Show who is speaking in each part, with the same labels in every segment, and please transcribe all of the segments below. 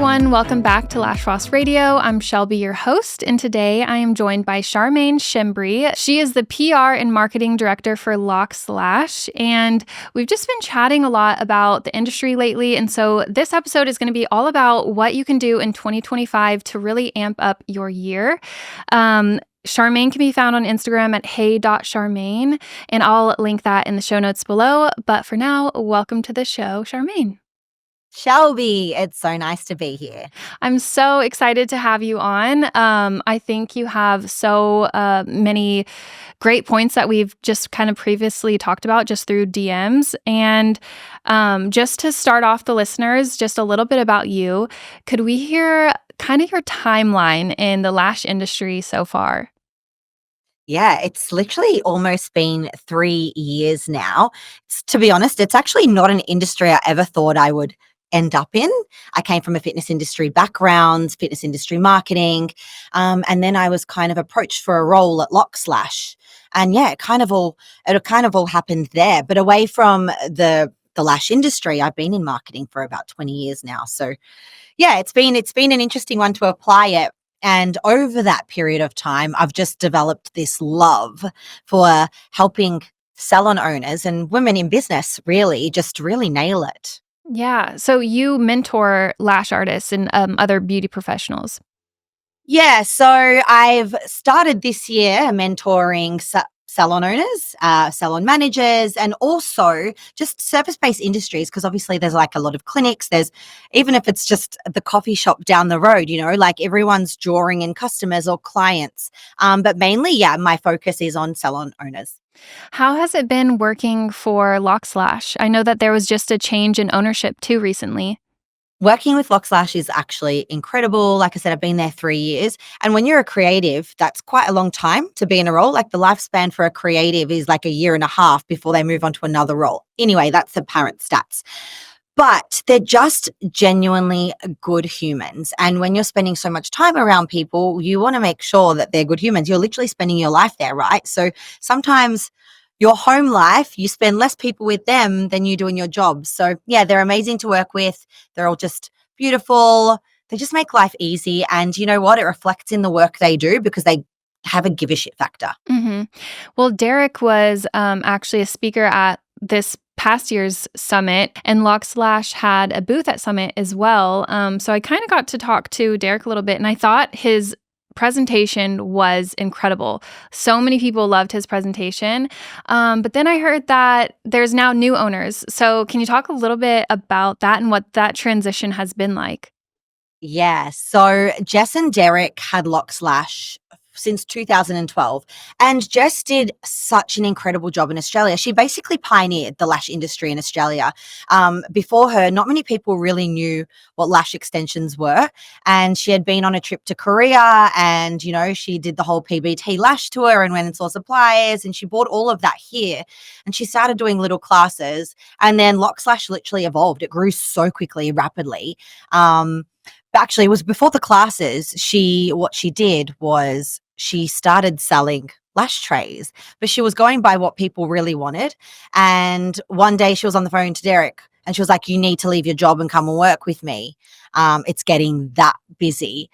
Speaker 1: everyone. Welcome back to Lash Boss Radio. I'm Shelby, your host, and today I am joined by Charmaine Schembri. She is the PR and marketing director for Locks Lash, and we've just been chatting a lot about the industry lately, and so this episode is going to be all about what you can do in 2025 to really amp up your year. Charmaine can be found on Instagram at hey.charmaine, and I'll link that in the show notes below. But for now, welcome to the show, Charmaine.
Speaker 2: Shelby, it's so nice to be here.
Speaker 1: I'm so excited to have you on. I think you have so many great points that we've just kind of previously talked about just through DMs. And just to start off the listeners, just a little bit about you. Could we hear kind of your timeline in the lash industry so far?
Speaker 2: Yeah, it's literally almost been 3 years now. To be honest, it's actually not an industry I ever thought I would end up in. I came from a fitness industry background, fitness industry marketing, and then I was kind of approached for a role at Locks Lash. And yeah, it kind of all happened there. But away from the lash industry, I've been in marketing for about 20 years now. So yeah, it's been an interesting one to apply it. And over that period of time, I've just developed this love for helping salon owners and women in business really nail it.
Speaker 1: Yeah. So you mentor lash artists and other beauty professionals.
Speaker 2: Yeah. So I've started this year mentoring salon owners, salon managers, and also just service-based industries, because obviously there's like a lot of clinics. There's, even if it's just the coffee shop down the road, like everyone's drawing in customers or clients. But mainly, yeah, my focus is on salon owners.
Speaker 1: How has it been working for Locks Lash? I know that there was just a change in ownership too recently.
Speaker 2: Working with Locks Lash is actually incredible. Like I said, I've been there 3 years. And when you're a creative, that's quite a long time to be in a role. Like the lifespan for a creative is like 1.5 years before they move on to another role. Anyway, that's the apparent stats. But they're just genuinely good humans. And when you're spending so much time around people, you want to make sure that they're good humans. You're literally spending your life there, right? So sometimes your home life, you spend less people with them than you do in your job. So yeah, they're amazing to work with. They're all just beautiful. They just make life easy. And you know what? It reflects in the work they do because they have a give a shit factor.
Speaker 1: Mm-hmm. Well, Derek was actually a speaker at this past year's summit, and Locks Lash had a booth at Summit as well. So I kind of got to talk to Derek a little bit, and I thought his presentation was incredible. So many people loved his presentation. But then I heard that there's now new owners. So can you talk a little bit about that and what that transition has been like?
Speaker 2: Yeah. So Jess and Derek had Locks Lash since 2012. And Jess did such an incredible job in Australia. She basically pioneered the lash industry in Australia. Before her, not many people really knew what lash extensions were. And she had been on a trip to Korea and, she did the whole PBT lash tour and went and saw suppliers and she bought all of that here. And she started doing little classes. And then Locks Lash literally evolved. It grew so quickly, rapidly. Actually, it was before the classes. What she did was she started selling lash trays, but she was going by what people really wanted. And one day she was on the phone to Derek and she was like, you need to leave your job and come and work with me. It's getting that busy.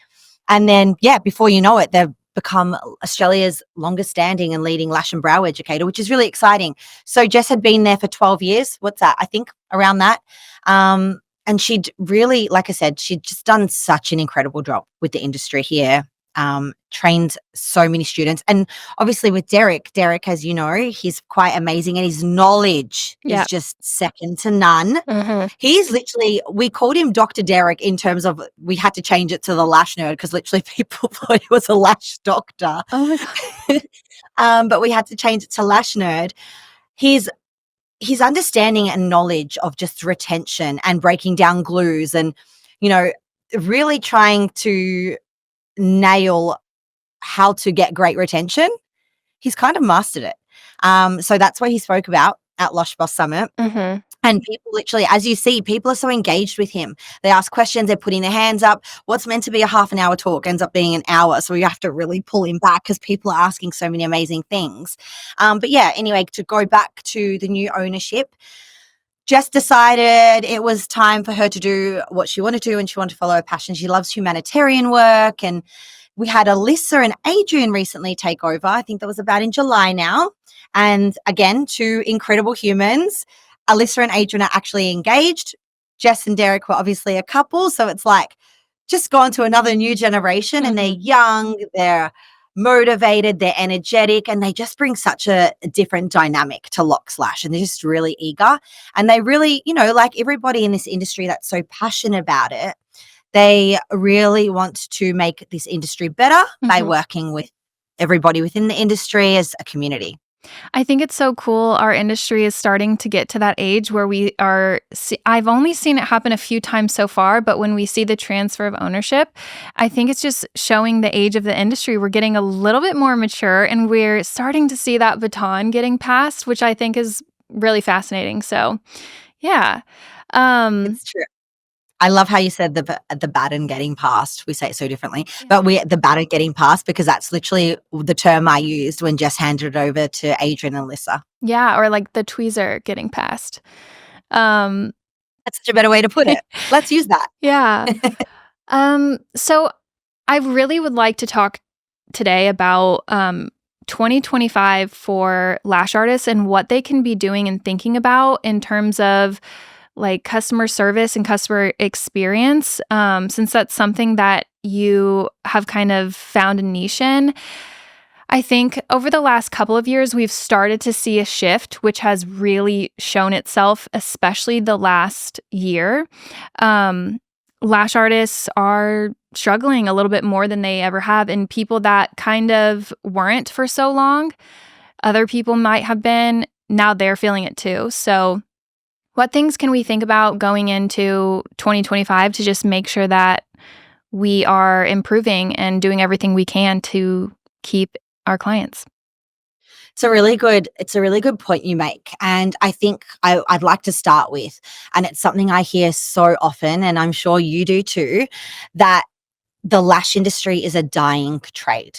Speaker 2: And then, yeah, before you know it, they've become Australia's longest standing and leading lash and brow educator, which is really exciting. So Jess had been there for 12 years. What's that? I think around that. And she'd really, like I said, she'd just done such an incredible job with the industry here, trained so many students. And obviously with Derek, as you know, he's quite amazing and his knowledge is just second to none.
Speaker 1: Mm-hmm.
Speaker 2: He's literally, we called him Dr. Derek in terms of we had to change it to the lash nerd because literally people thought he was a lash doctor.
Speaker 1: Oh my God.
Speaker 2: But we had to change it to lash nerd. His understanding and knowledge of just retention and breaking down glues and, really trying to nail how to get great retention, he's kind of mastered it. So that's what he spoke about at Lash Boss Summit.
Speaker 1: Mm-hmm.
Speaker 2: And people literally, as you see, people are so engaged with him. They ask questions, they're putting their hands up. What's meant to be a half an hour talk ends up being an hour. So we have to really pull him back because people are asking so many amazing things. But yeah, anyway, to go back to the new ownership, Jess decided it was time for her to do what she wanted to do, and she wanted to follow her passion. She loves humanitarian work, and we had Alyssa and Adrian recently take over. I think that was about in July now. And again, two incredible humans. Alyssa and Adrian are actually engaged. Jess and Derek were obviously a couple. So it's like just gone to another new generation, and they're young, they're motivated, they're energetic, and they just bring such a different dynamic to Locks Lash, and they're just really eager. And they really, like everybody in this industry that's so passionate about it, they really want to make this industry better by working with everybody within the industry as a community.
Speaker 1: I think it's so cool. Our industry is starting to get to that age where we are. I've only seen it happen a few times so far, but when we see the transfer of ownership, I think it's just showing the age of the industry. We're getting a little bit more mature, and we're starting to see that baton getting passed, which I think is really fascinating. So, yeah.
Speaker 2: It's true. I love how you said the baton getting passed. We say it so differently, but the baton getting passed, because that's literally the term I used when Jess handed it over to Adrian and Alyssa.
Speaker 1: Yeah, or like the tweezer getting passed.
Speaker 2: That's such a better way to put it. Let's use that.
Speaker 1: Yeah. So I really would like to talk today about 2025 for lash artists and what they can be doing and thinking about in terms of like customer service and customer experience, since that's something that you have kind of found a niche in. I think over the last couple of years, we've started to see a shift, which has really shown itself, especially the last year. Lash artists are struggling a little bit more than they ever have, and people that kind of weren't for so long, other people might have been, now they're feeling it too. So what things can we think about going into 2025 to just make sure that we are improving and doing everything we can to keep our clients?
Speaker 2: It's a really good point you make. And I think I'd like to start with, and it's something I hear so often, and I'm sure you do too, that the lash industry is a dying trade.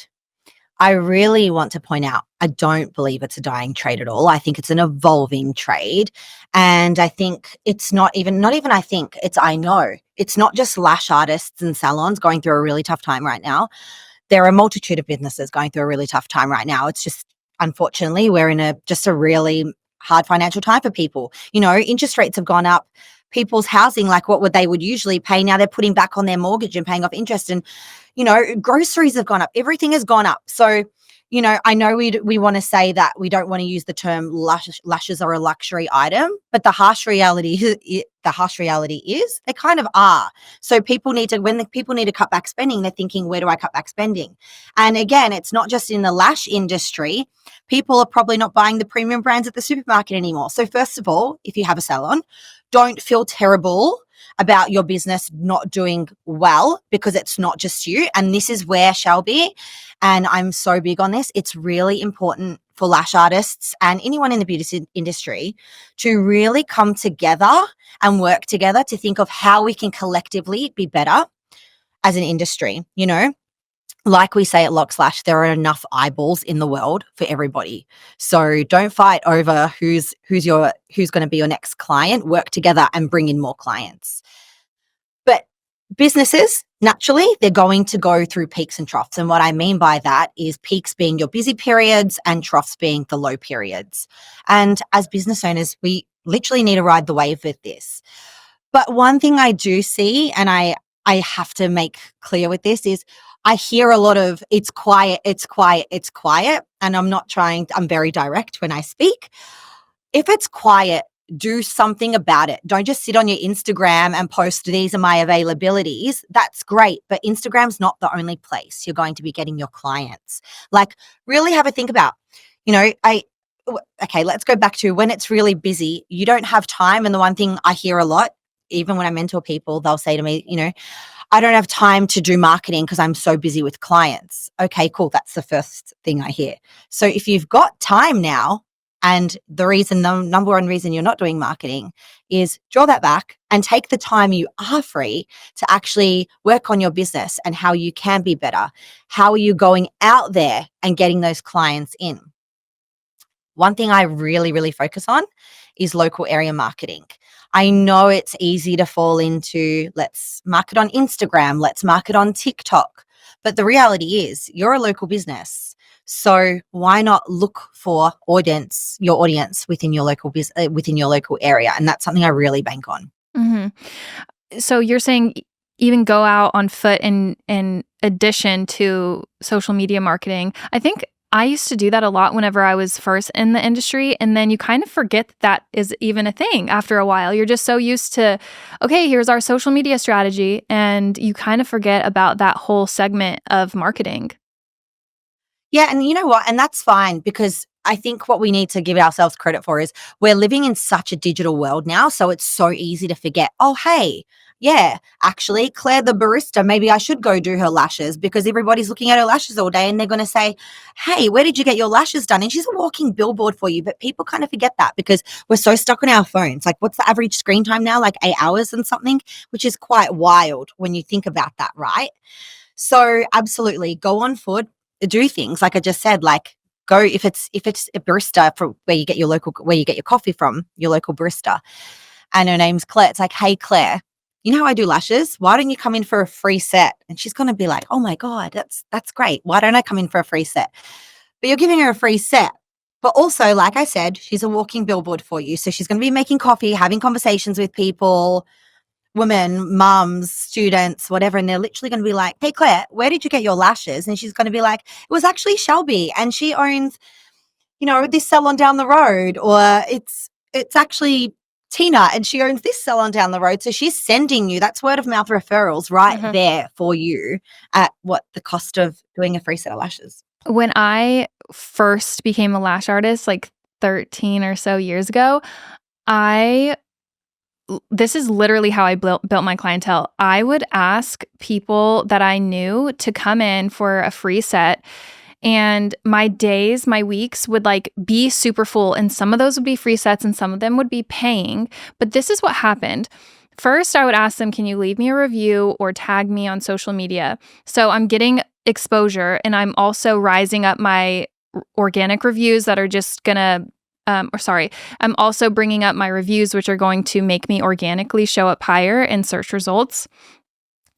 Speaker 2: I really want to point out, I don't believe it's a dying trade at all. I think it's an evolving trade. And I think it's I know. It's not just lash artists and salons going through a really tough time right now. There are a multitude of businesses going through a really tough time right now. It's just, unfortunately, we're in a really hard financial time for people. Interest rates have gone up. People's housing, like what they would usually pay, now they're putting back on their mortgage and paying off interest. And, groceries have gone up. Everything has gone up. So, I know we want to say that we don't want to use the term lashes are a luxury item, but the harsh reality is they kind of are. So when the people need to cut back spending, they're thinking, where do I cut back spending? And again, it's not just in the lash industry. People are probably not buying the premium brands at the supermarket anymore. So first of all, if you have a salon, don't feel terrible about your business not doing well, because it's not just you. And this is where, Shelby, and I'm so big on this, it's really important for lash artists and anyone in the beauty industry to really come together and work together to think of how we can collectively be better as an industry. Like we say at Locks Lash, there are enough eyeballs in the world for everybody. So don't fight over who's going to be your next client. Work together and bring in more clients. But businesses, naturally, they're going to go through peaks and troughs. And what I mean by that is peaks being your busy periods and troughs being the low periods. And as business owners, we literally need to ride the wave with this. But one thing I do see, and I have to make clear with this, is I hear a lot of it's quiet. And I'm very direct when I speak. If it's quiet, do something about it. Don't just sit on your Instagram and post, these are my availabilities. That's great. But Instagram's not the only place you're going to be getting your clients. Like, really have a think about, okay, let's go back to when it's really busy, you don't have time. And the one thing I hear a lot, even when I mentor people, they'll say to me, I don't have time to do marketing because I'm so busy with clients. Okay, cool. That's the first thing I hear. So if you've got time now, and the number one reason you're not doing marketing is draw that back and take the time you are free to actually work on your business and how you can be better. How are you going out there and getting those clients in? One thing I really, really focus on is local area marketing. I know it's easy to fall into, let's market on Instagram, let's market on TikTok. But the reality is you're a local business. So why not look for your audience within your local within your local area? And that's something I really bank on.
Speaker 1: So you're saying even go out on foot in addition to social media marketing. I think I used to do that a lot whenever I was first in the industry, and then you kind of forget that is even a thing after a while. You're just so used to, okay, here's our social media strategy, and you kind of forget about that whole segment of marketing.
Speaker 2: Yeah, and you know what? And that's fine, because I think what we need to give ourselves credit for is we're living in such a digital world now. So it's so easy to forget, oh, hey, yeah, actually, Claire, the barista, maybe I should go do her lashes, because everybody's looking at her lashes all day and they're going to say, hey, where did you get your lashes done? And she's a walking billboard for you. But people kind of forget that because we're so stuck on our phones. Like, what's the average screen time now? Like 8 hours and something, which is quite wild when you think about that, right? So absolutely go on foot, do things like I just said, like go if it's a barista for where you get your coffee from, your local barista, and her name's Claire. It's like, hey Claire, you know how I do lashes? Why don't you come in for a free set? And she's gonna be like, oh my God, that's great. Why don't I come in for a free set? But you're giving her a free set. But also, like I said, she's a walking billboard for you. So she's going to be making coffee, having conversations with people, women, mums, students, whatever, and they're literally going to be like, hey Claire, where did you get your lashes? And she's going to be like, it was actually Shelby, and she owns, this salon down the road, or it's actually Tina, and she owns this salon down the road. So she's sending you, that's word of mouth referrals right there for you at what the cost of doing a free set of lashes.
Speaker 1: When I first became a lash artist, like 13 or so years ago, this is literally how I built my clientele. I would ask people that I knew to come in for a free set, and my days, my weeks would like be super full, and some of those would be free sets and some of them would be paying. But this is what happened. First, I would ask them, can you leave me a review or tag me on social media? So I'm getting exposure, and I'm also rising up my organic reviews that are just gonna I'm also bringing up my reviews, which are going to make me organically show up higher in search results.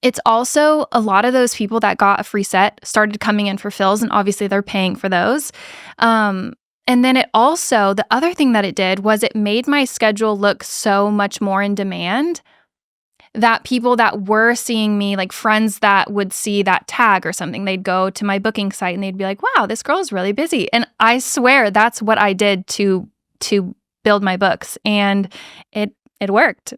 Speaker 1: It's also a lot of those people that got a free set started coming in for fills, and obviously they're paying for those. And then it also, the other thing that it did was it made my schedule look so much more in demand, that people that were seeing me, like friends that would see that tag or something, they'd go to my booking site and they'd be like, wow, this girl's really busy. And I swear that's what I did to build my books. And it worked.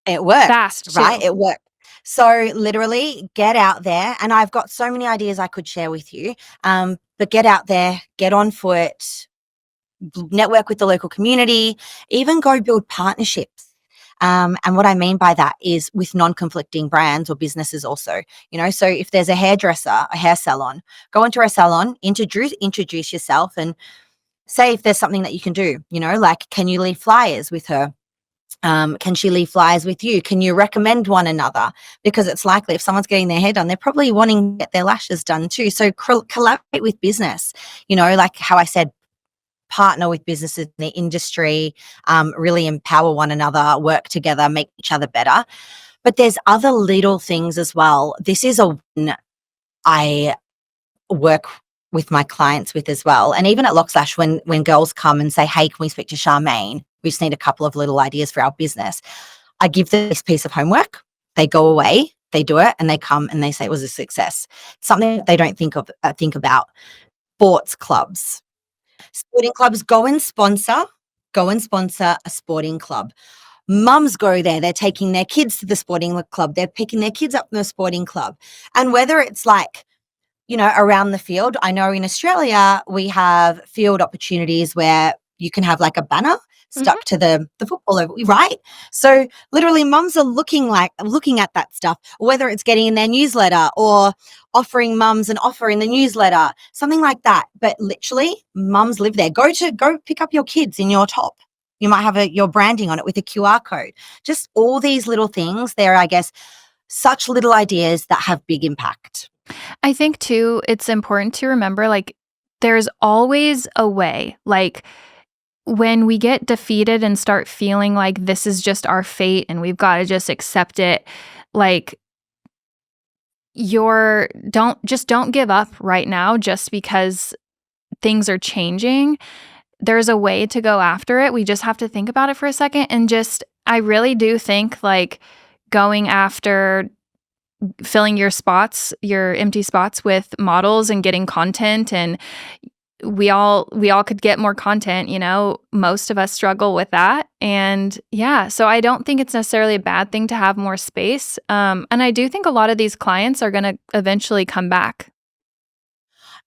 Speaker 2: It worked.
Speaker 1: Fast,
Speaker 2: right?
Speaker 1: too.
Speaker 2: It worked. So literally get out there. And I've got so many ideas I could share with you. But get out there, get on foot, network with the local community, even go build partnerships. And what I mean by that is with non-conflicting brands or businesses also, so if there's a hairdresser, a hair salon, go into a salon, introduce yourself, and say if there's something that you can do, like, can you leave flyers with her? Can she leave flyers with you? Can you recommend one another? Because it's likely if someone's getting their hair done, they're probably wanting to get their lashes done too. So collaborate with business, like how I said, partner with businesses in the industry, really empower one another, work together, make each other better. But there's other little things as well. This is a one I work with my clients with as well. And even at Locks Lash, when girls come and say, hey, can we speak to Charmaine? We just need a couple of little ideas for our business. I give them this piece of homework. They go away, they do it, and they come and they say it was a success. Something that they don't think about. Sports clubs. Sporting clubs, go and sponsor a sporting club. Mums go there, they're taking their kids to the sporting club, they're picking their kids up from the sporting club. And whether it's like, around the field, I know in Australia we have field opportunities where you can have like a banner stuck to the football, right? So literally mums are looking at that stuff, whether it's getting in their newsletter or offering mums an offer in the newsletter, something like that. But literally mums live there. Go pick up your kids in your top. You might have your branding on it with a QR code. Just all these little things. They're, I guess, such little ideas that have big impact.
Speaker 1: I think too, it's important to remember, like, there's always a way. Like, when we get defeated and start feeling like this is just our fate and we've got to just accept it, like don't give up right now just because things are changing. There's a way to go after it. We just have to think about it for a second and just, I really do think like going after filling your empty spots with models and getting content, and we all could get more content, most of us struggle with that. And yeah, so I don't think it's necessarily a bad thing to have more space. And I do think a lot of these clients are going to eventually come back.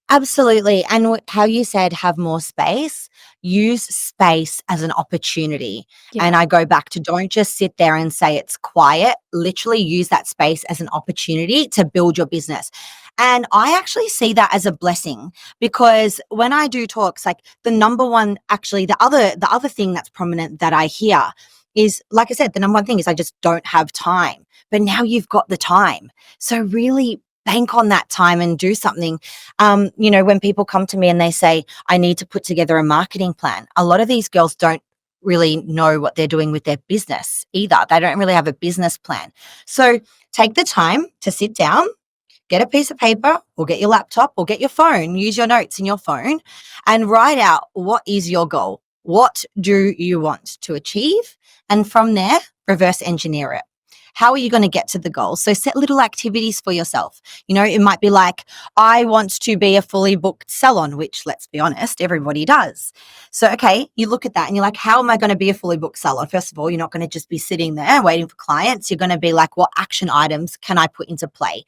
Speaker 2: Absolutely. And how you said have more space, use space as an opportunity.
Speaker 1: Yeah.
Speaker 2: And I go back to don't just sit there and say it's quiet. Literally use that space as an opportunity to build your business. And I actually see that as a blessing, because when I do talks, like the number one, actually the other thing that's prominent that I hear is, like I said, the number one thing is I just don't have time. But now you've got the time. So really bank on that time and do something. When people come to me and they say, I need to put together a marketing plan, a lot of these girls don't really know what they're doing with their business either. They don't really have a business plan. So take the time to sit down, get a piece of paper or get your laptop or get your phone, use your notes in your phone and write out what is your goal? What do you want to achieve? And from there, reverse engineer it. How are you going to get to the goal? So set little activities for yourself. It might be like, I want to be a fully booked salon, which, let's be honest, everybody does. So, okay, you look at that and you're like, how am I going to be a fully booked salon? First of all, you're not going to just be sitting there waiting for clients. You're going to be like, what action items can I put into play?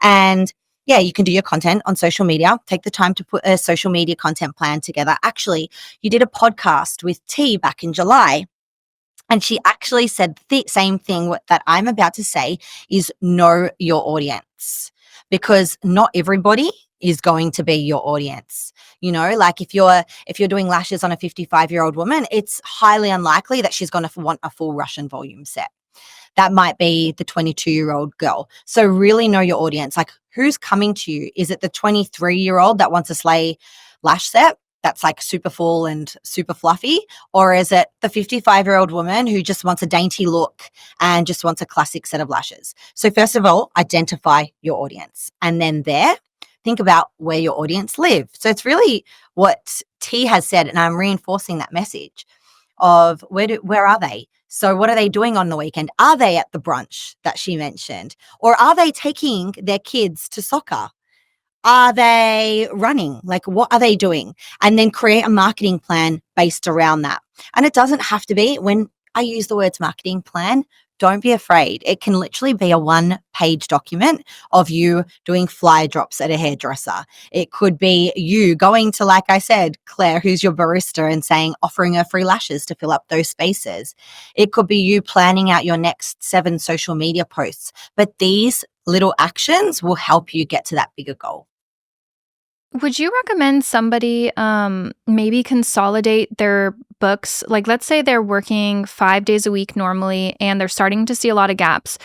Speaker 2: And yeah, you can do your content on social media. Take the time to put a social media content plan together. Actually, you did a podcast with T back in July. And she actually said the same thing that I'm about to say is know your audience, because not everybody is going to be your audience. Like if you're doing lashes on a 55-year-old woman, it's highly unlikely that she's going to want a full Russian volume set. That might be the 22-year-old girl. So really know your audience. Like who's coming to you? Is it the 23-year-old that wants a sleigh lash set that's like super full and super fluffy? Or is it the 55-year-old woman who just wants a dainty look and just wants a classic set of lashes? So first of all, identify your audience. And then think about where your audience live. So it's really what T has said, and I'm reinforcing that message of where are they? So what are they doing on the weekend? Are they at the brunch that she mentioned? Or are they taking their kids to soccer? Are they running? Like, what are they doing? And then create a marketing plan based around that. And it doesn't have to be, when I use the words marketing plan, don't be afraid. It can literally be a 1-page document of you doing flyer drops at a hairdresser. It could be you going to, like I said, Claire, who's your barista, and offering her free lashes to fill up those spaces. It could be you planning out your next 7 social media posts. But these little actions will help you get to that bigger goal.
Speaker 1: Would you recommend somebody maybe consolidate their books? Like, let's say they're working 5 days a week normally and they're starting to see a lot of gaps.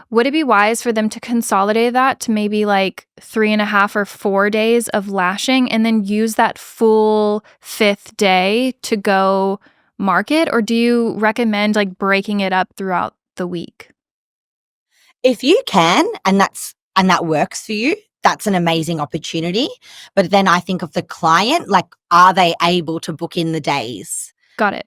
Speaker 1: Would it be wise for them to consolidate that to maybe like 3.5 or 4 days of lashing and then use that full 5th day to go market? Or do you recommend like breaking it up throughout the week?
Speaker 2: If you can, and that works for you, that's an amazing opportunity. But then I think of the client, like, are they able to book in the days
Speaker 1: Got it.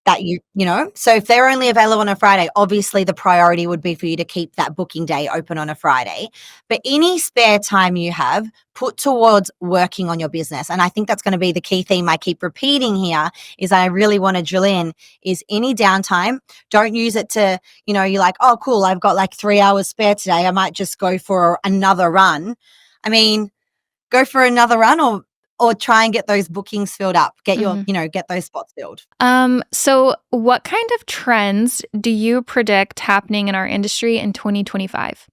Speaker 2: that so if they're only available on a Friday, obviously the priority would be for you to keep that booking day open on a Friday. But any spare time you have, put towards working on your business. And I think that's going to be the key theme I keep repeating here, is I really want to drill in, is any downtime, don't use it to, you're like, oh, cool, I've got like 3 hours spare today. I might just go for another run. I mean, go for another run or try and get those bookings filled up, get get those spots filled.
Speaker 1: So what kind of trends do you predict happening in our industry in 2025?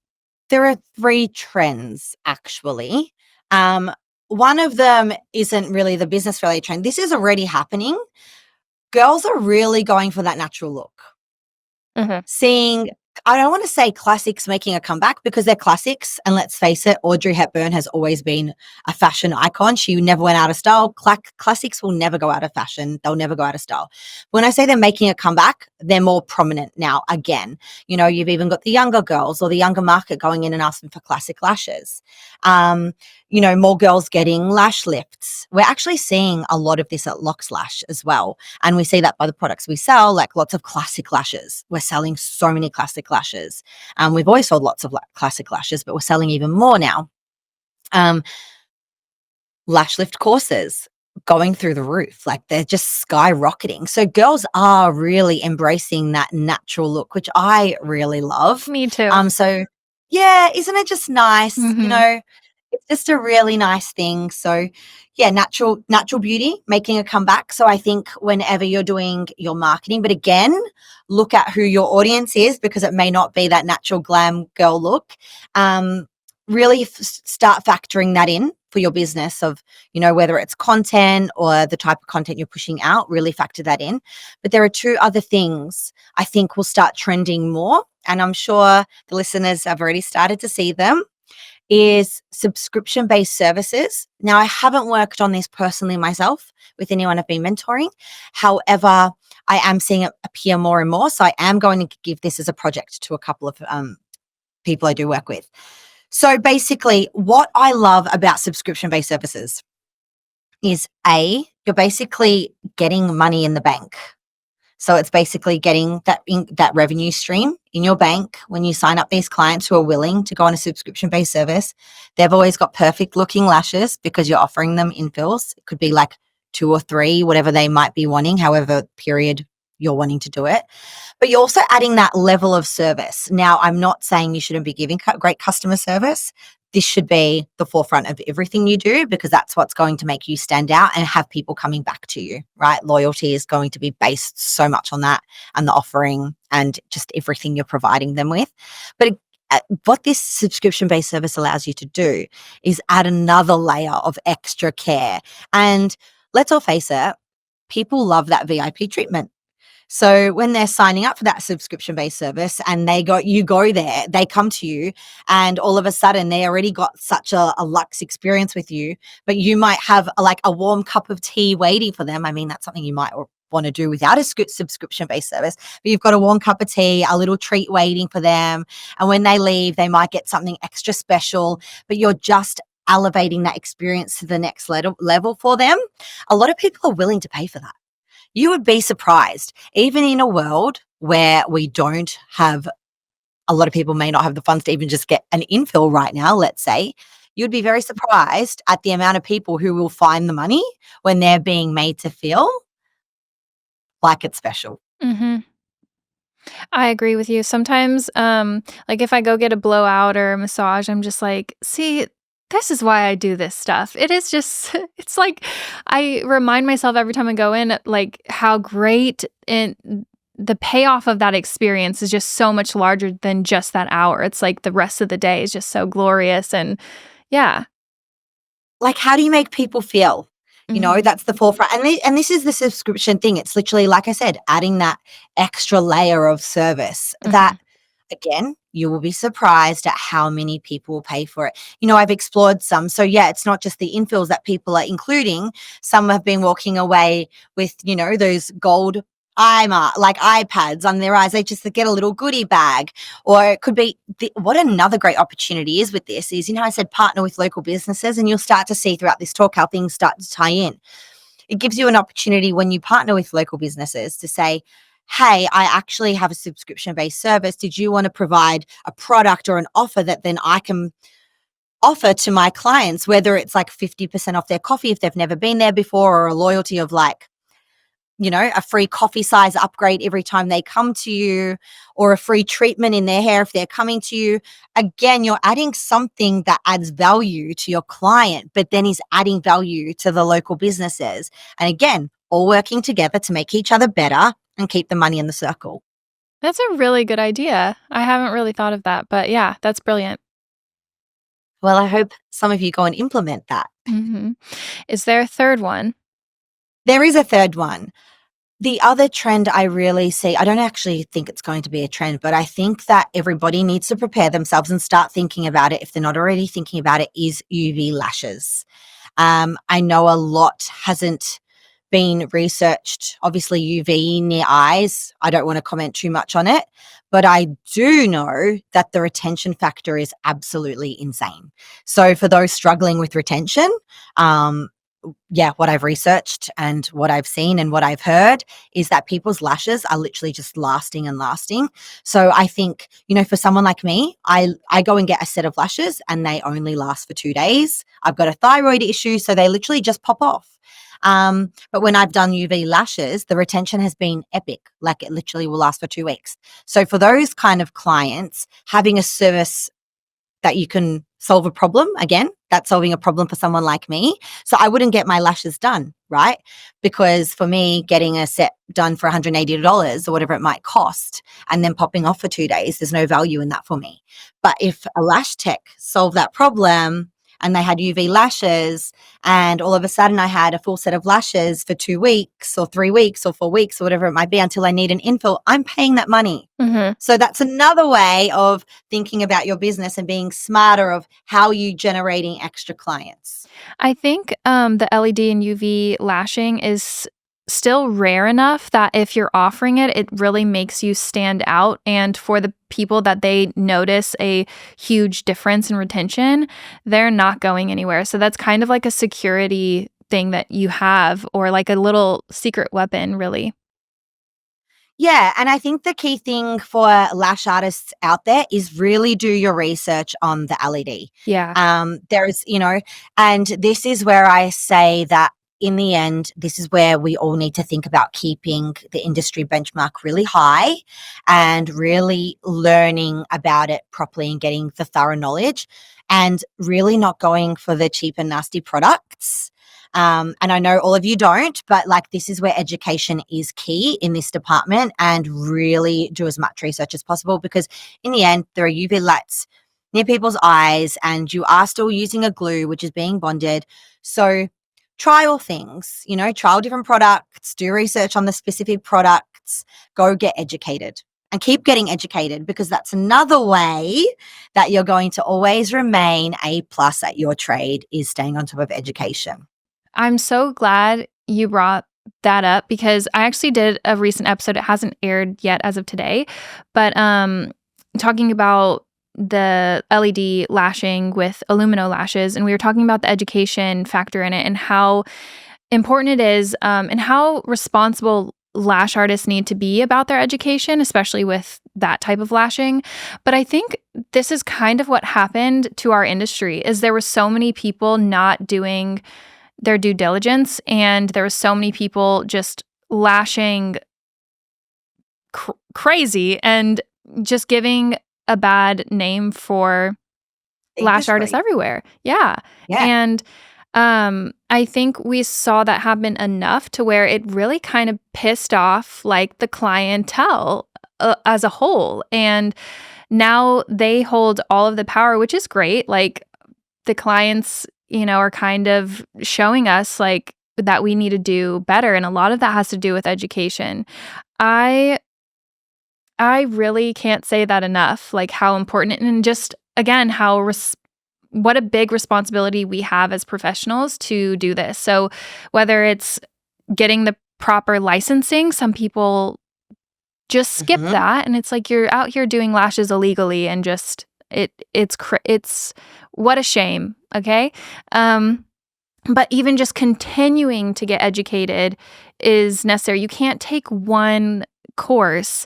Speaker 2: There are 3 trends, actually. One of them isn't really the business related trend. This is already happening. Girls are really going for that natural look.
Speaker 1: Mm-hmm.
Speaker 2: Seeing I don't want to say classics making a comeback because they're classics. And let's face it, Audrey Hepburn has always been a fashion icon. She never went out of style. Classics will never go out of fashion. They'll never go out of style. When I say they're making a comeback, they're more prominent now again. You've even got the younger girls or the younger market going in and asking for classic lashes. More girls getting lash lifts. We're actually seeing a lot of this at Locks Lash as well. And we see that by the products we sell, like lots of classic lashes. We're selling so many classic lashes. We've always sold lots of classic lashes, but we're selling even more now. Lash lift courses going through the roof, like they're just skyrocketing. So girls are really embracing that natural look, which I really love.
Speaker 1: Me too.
Speaker 2: So yeah, isn't it just nice?
Speaker 1: Mhm.
Speaker 2: It's just a really nice thing. So yeah, natural beauty making a comeback. So I think whenever you're doing your marketing, but again, look at who your audience is because it may not be that natural glam girl look. Really start factoring that in for your business of, whether it's content or the type of content you're pushing out, really factor that in. But there are two other things I think will start trending more. And I'm sure the listeners have already started to see them, is subscription-based services. Now, I haven't worked on this personally myself with anyone I've been mentoring. However, I am seeing it appear more and more. So I am going to give this as a project to a couple of people I do work with. So basically, what I love about subscription-based services is you're basically getting money in the bank. So it's basically getting that revenue stream in your bank when you sign up these clients who are willing to go on a subscription-based service. They've always got perfect looking lashes because you're offering them infills. It could be like 2 or 3, whatever they might be wanting, however period you're wanting to do it. But you're also adding that level of service. Now, I'm not saying you shouldn't be giving great customer service. This should be the forefront of everything you do because that's what's going to make you stand out and have people coming back to you, right? Loyalty is going to be based so much on that and the offering and just everything you're providing them with. But what this subscription-based service allows you to do is add another layer of extra care. And let's all face it, people love that VIP treatment. So when they're signing up for that subscription-based service and you go there, they come to you and all of a sudden they already got such a luxe experience with you, but you might have a warm cup of tea waiting for them. I mean, that's something you might want to do without a subscription-based service, but you've got a warm cup of tea, a little treat waiting for them. And when they leave, they might get something extra special, but you're just elevating that experience to the next level for them. A lot of people are willing to pay for that. You would be surprised, even in a world where we don't have, a lot of people may not have the funds to even just get an infill right now, let's say, you'd be very surprised at the amount of people who will find the money when they're being made to feel like it's special.
Speaker 1: Mhm. I agree with you. Sometimes, like if I go get a blowout or a massage, I'm just like, see, this is why I do this stuff. It is just, it's like I remind myself every time I go in, like how great and the payoff of that experience is just so much larger than just that hour. It's like the rest of the day is just so glorious. And yeah.
Speaker 2: Like, how do you make people feel?
Speaker 1: Mhm.
Speaker 2: That's the forefront. And this is the subscription thing. It's literally, like I said, adding that extra layer of service that,
Speaker 1: Mhm.
Speaker 2: again, you will be surprised at how many people will pay for it. I've explored some. So yeah, it's not just the infills that people are including. Some have been walking away with, those gold like iPads on their eyes. They just get a little goodie bag. Or it could be what another great opportunity is with this is, I said partner with local businesses, and you'll start to see throughout this talk how things start to tie in. It gives you an opportunity when you partner with local businesses to say, hey, I actually have a subscription-based service. Did you want to provide a product or an offer that then I can offer to my clients, whether it's like 50% off their coffee if they've never been there before, or a loyalty of a free coffee size upgrade every time they come to you, or a free treatment in their hair if they're coming to you. Again, you're adding something that adds value to your client, but then is adding value to the local businesses. And again, all working together to make each other better and keep the money in the circle.
Speaker 1: That's a really good idea. I haven't really thought of that, but yeah, that's brilliant.
Speaker 2: Well, I hope some of you go and implement that.
Speaker 1: Mhm. Is there a third one?
Speaker 2: There is a third one. The other trend I really see, I don't actually think it's going to be a trend, but I think that everybody needs to prepare themselves and start thinking about it if they're not already thinking about it, is UV lashes. I know a lot hasn't been researched. Obviously, UV near eyes, I don't want to comment too much on it, but I do know that the retention factor is absolutely insane. So for those struggling with retention, what I've researched and what I've seen and what I've heard is that people's lashes are literally just lasting and lasting. So I think, for someone like me, I go and get a set of lashes and they only last for 2 days. I've got a thyroid issue, so they literally just pop off. But when I've done UV lashes, the retention has been epic. Like, it literally will last for 2 weeks. So for those kind of clients, having a service that you can solve a problem, again, that's solving a problem for someone like me. So I wouldn't get my lashes done, right? Because for me, getting a set done for $180 or whatever it might cost and then popping off for 2 days, there's no value in that for me. But if a lash tech solved that problem and they had UV lashes, and all of a sudden I had a full set of lashes for 2 weeks or 3 weeks or 4 weeks or whatever it might be until I need an infill, I'm paying that money.
Speaker 1: Mm-hmm.
Speaker 2: So that's another way of thinking about your business and being smarter of how you generating extra clients.
Speaker 1: I think the LED and UV lashing is still rare enough that if you're offering it, it really makes you stand out. And for the people that they notice a huge difference in retention, they're not going anywhere. So that's kind of like a security thing that you have, or like a little secret weapon, really.
Speaker 2: Yeah, and I think the key thing for lash artists out there is really do your research on the LED.
Speaker 1: Yeah.
Speaker 2: There's, and this is where I say that in the end, this is where we all need to think about keeping the industry benchmark really high and really learning about it properly and getting the thorough knowledge and really not going for the cheap and nasty products. And I know all of you don't, but like, this is where education is key in this department, and really do as much research as possible, because in the end, there are UV lights near people's eyes and you are still using a glue, which is being bonded. So try all things, trial different products, do research on the specific products, go get educated. And keep getting educated, because that's another way that you're going to always remain A+ at your trade, is staying on top of education.
Speaker 1: I'm so glad you brought that up, because I actually did a recent episode. It hasn't aired yet as of today, but talking about the LED lashing with Illumino lashes, and we were talking about the education factor in it and how important it is, and how responsible lash artists need to be about their education, especially with that type of lashing. But I think this is kind of what happened to our industry, is there were so many people not doing their due diligence, and there were so many people just lashing crazy and just giving a bad name for lash artists everywhere. Yeah. And I think we saw that happen enough to where it really kind of pissed off like the clientele as a whole. And now they hold all of the power, which is great. Like, the clients, are kind of showing us like that we need to do better. And a lot of that has to do with education. I really can't say that enough, like how important, and just again, what a big responsibility we have as professionals to do this. So whether it's getting the proper licensing, some people just skip that, and it's like you're out here doing lashes illegally, and just it's what a shame. Okay. But even just continuing to get educated is necessary. You can't take one course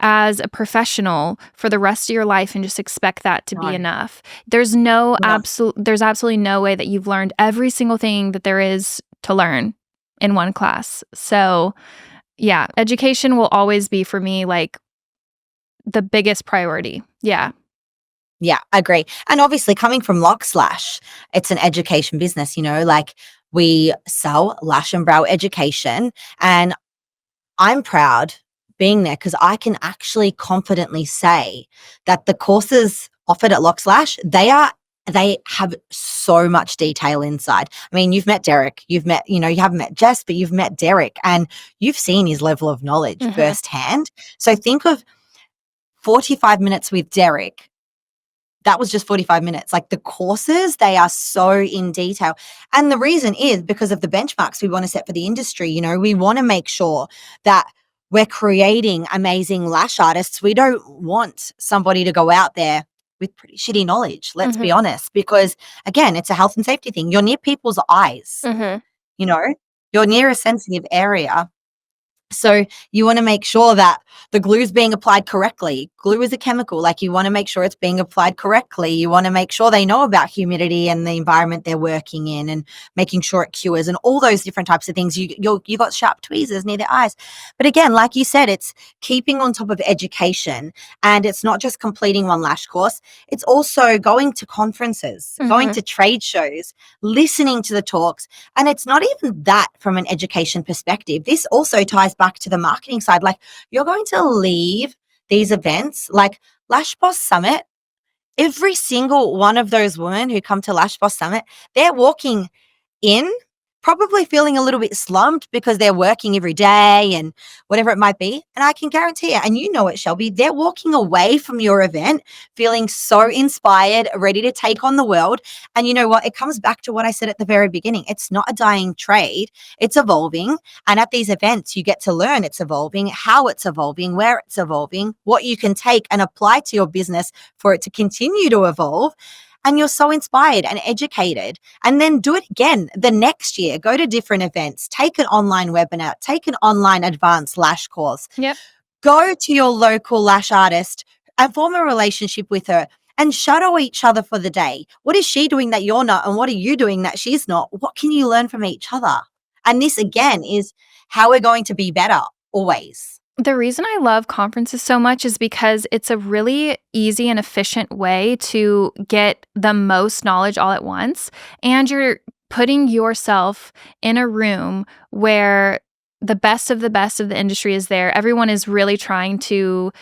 Speaker 1: as a professional for the rest of your life and just expect that to be enough. There's absolutely no way that you've learned every single thing that there is to learn in one class. So yeah, education will always be, for me, like the biggest priority. Yeah.
Speaker 2: Yeah, I agree. And obviously, coming from Locks Lash, it's an education business, like we sell lash and brow education. And I'm proud being there, because I can actually confidently say that the courses offered at Locks Lash, they are they have so much detail inside. I mean, you've met Derek, you haven't met Jess, but you've met Derek and you've seen his level of knowledge firsthand. So think of 45 minutes with Derek. That was just 45 minutes. Like the courses, they are so in detail. And the reason is because of the benchmarks we want to set for the industry. You know, we want to make sure that we're creating amazing lash artists. We don't want somebody to go out there with pretty shitty knowledge, let's be honest, because again, it's a health and safety thing. You're near people's eyes, you know, you're near a sensitive area. So you want to make sure that the glue is being applied correctly. Glue is a chemical. Like you want to make sure it's being applied correctly. You want to make sure they know about humidity and the environment they're working in and making sure it cures and all those different types of things. You got sharp tweezers near the eyes. But again, like you said, it's keeping on top of education, and it's not just completing one lash course. It's also going to conferences, going to trade shows, listening to the talks. And it's not even that from an education perspective. This also ties back to the marketing side. Like you're going to leave these events like Lash Boss Summit. Every single one of those women who come to Lash Boss Summit, they're walking in probably feeling a little bit slumped because they're working every day and whatever it might be. And I can guarantee you, and you know it, Shelby, they're walking away from your event feeling so inspired, ready to take on the world. And you know what? It comes back to what I said at the very beginning. It's not a dying trade. It's evolving. And at these events, you get to learn it's evolving, how it's evolving, where it's evolving, what you can take and apply to your business for it to continue to evolve. And you're so inspired and educated. And then do it again the next year. Go to different events, take an online webinar, take an online advanced lash course.
Speaker 1: Yep.
Speaker 2: Go to your local lash artist and form a relationship with her and shadow each other for the day. What is she doing that you're not? And what are you doing that she's not? What can you learn from each other? And this again is how we're going to be better always.
Speaker 1: The reason I love conferences so much is because it's a really easy and efficient way to get the most knowledge all at once. And you're putting yourself in a room where the best of the industry is there. Everyone is really trying to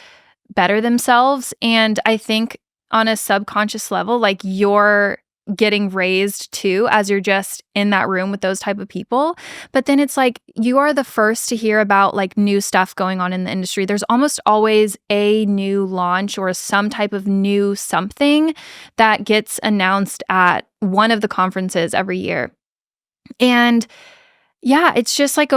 Speaker 1: better themselves. And I think on a subconscious level, like you're getting raised too as you're just in that room with those type of people. But then it's like you are the first to hear about like new stuff going on in the industry. There's almost always a new launch or some type of new something that gets announced at one of the conferences every year. And yeah, it's just like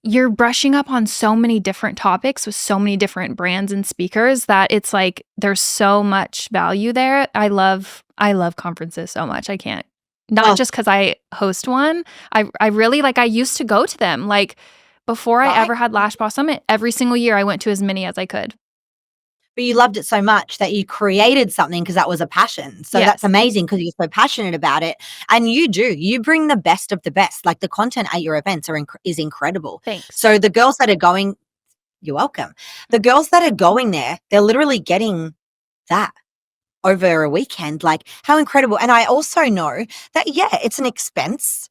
Speaker 1: you're brushing up on so many different topics with so many different brands and speakers that it's like there's so much value there. I love conferences so much. I can't. Not just because I host one. I really I used to go to them. Like before I ever had Lash Boss Summit, every single year I went to as many as I could.
Speaker 2: But you loved it so much that you created something because that was a passion. So that's amazing because you're so passionate about it. And you bring the best of the best. Like the content at your events is incredible.
Speaker 1: Thanks.
Speaker 2: So the girls that are going, you're welcome. The girls that are going there, they're literally getting that over a weekend. Like how incredible. And I also know that, it's an expense.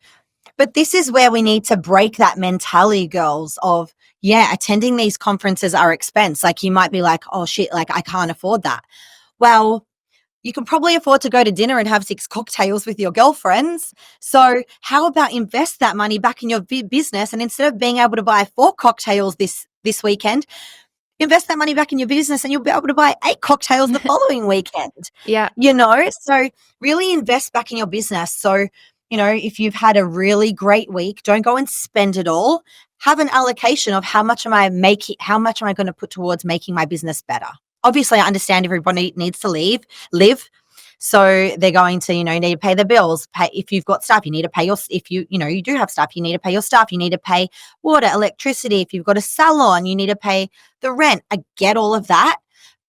Speaker 2: But this is where we need to break that mentality, girls, of, attending these conferences are expense. Like you might be like, oh shit, like I can't afford that. Well, you can probably afford to go to dinner and have 6 cocktails with your girlfriends. So how about invest that money back in your business? And instead of being able to buy 4 cocktails this weekend, invest that money back in your business and you'll be able to buy 8 cocktails the following weekend.
Speaker 1: Yeah.
Speaker 2: So really invest back in your business. So, if you've had a really great week, don't go and spend it all. Have an allocation of how much am I going to put towards making my business better. Obviously, I understand everybody needs to live. So they're going to, need to pay the bills. If you've got staff, you need to pay you do have staff, you need to pay your staff. You need to pay water, electricity. If you've got a salon, you need to pay the rent. I get all of that,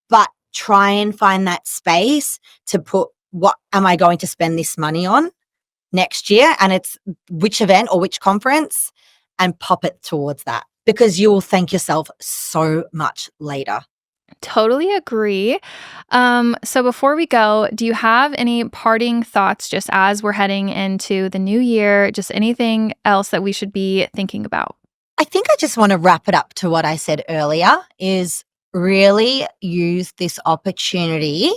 Speaker 2: but try and find that space to put, what am I going to spend this money on next year? And it's which event or which conference, and pop it towards that, because you will thank yourself so much later.
Speaker 1: Totally agree. So before we go, do you have any parting thoughts just as we're heading into the new year? Just anything else that we should be thinking about?
Speaker 2: I think I just want to wrap it up to what I said earlier, is really use this opportunity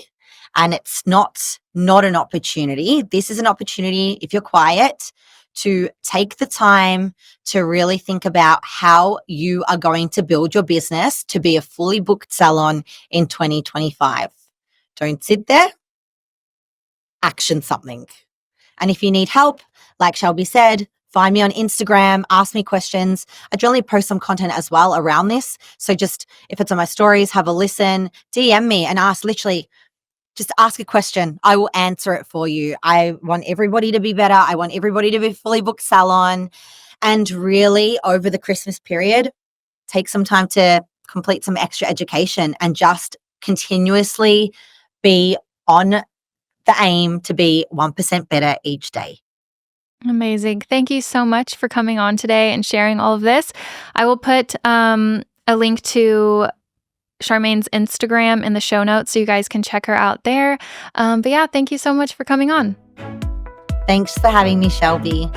Speaker 2: And it's not an opportunity. This is an opportunity, if you're quiet, to take the time to really think about how you are going to build your business to be a fully booked salon in 2025. Don't sit there. Action something. And if you need help, like Shelby said, find me on Instagram, ask me questions. I generally post some content as well around this. So just if it's on my stories, have a listen, DM me and just ask a question. I will answer it for you. I want everybody to be better. I want everybody to be fully booked salon. And really over the Christmas period, take some time to complete some extra education and just continuously be on the aim to be 1% better each day.
Speaker 1: Amazing. Thank you so much for coming on today and sharing all of this. I will put a link to Charmaine's Instagram in the show notes so you guys can check her out there. But yeah, thank you so much for coming on.
Speaker 2: Thanks for having me, Shelby.